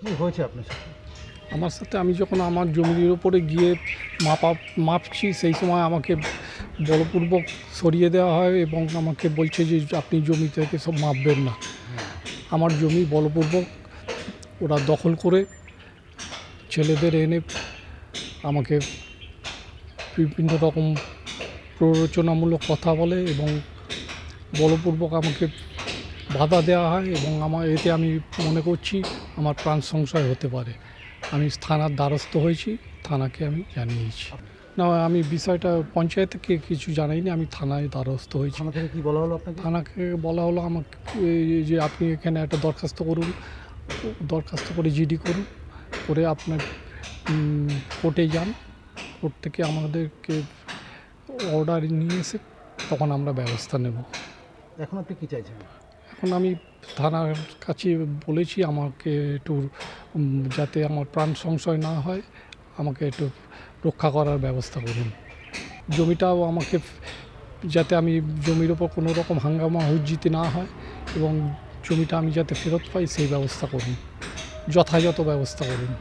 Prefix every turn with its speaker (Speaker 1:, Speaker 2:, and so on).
Speaker 1: কি হয়েছে আপনার সাথে?
Speaker 2: আমার সাথে আমি যখন আমার জমির উপরে গিয়ে মাপছি সেই সময় আমাকে বলপূর্বক সরিয়ে দেওয়া হয় এবং আমাকে বলছে যে আপনি জমি থেকে সব মাপবেন না। আমার জমি বলপূর্বক ওরা দখল করে ছেলেদের এনে আমাকে বিভিন্ন রকম প্ররোচনামূলক কথা বলে এবং বলপূর্বক আমাকে বাধা দেওয়া হয় এবং এতে আমি মনে করছি আমার প্রাণ সংশয় হতে পারে। আমি থানার দ্বারস্থ হয়েছি, থানাকে আমি জানিয়েছি। না, আমি বিষয়টা পঞ্চায়েত থেকে কিছু জানাইনি, আমি থানায় দ্বারস্থ হয়েছি।
Speaker 1: থানা থেকে কি বলা হলো আপনাকে?
Speaker 2: থানাকে বলা হলো আমাকে যে আপনি এখানে একটা দরখাস্ত করুন, দরখাস্ত করে জিডি করুন, করে আপনার কোর্টে যান, কোর্ট থেকে আমাদেরকে অর্ডার নিয়ে এসে তখন আমরা ব্যবস্থা নেব।
Speaker 1: এখন আপনি কি চাইছেন?
Speaker 2: এখন আমি থানার কাছে বলেছি আমাকে একটু যাতে আমার প্রাণ সংশয় না হয়, আমাকে একটু রক্ষা করার ব্যবস্থা করুন। জমিটাও আমাকে যাতে আমি জমির ওপর কোনো রকম হাঙ্গামা হুজ্জিতি না হয় এবং জমিটা আমি যাতে ফেরত পাই সেই ব্যবস্থা করুন, যথাযথ ব্যবস্থা করুন।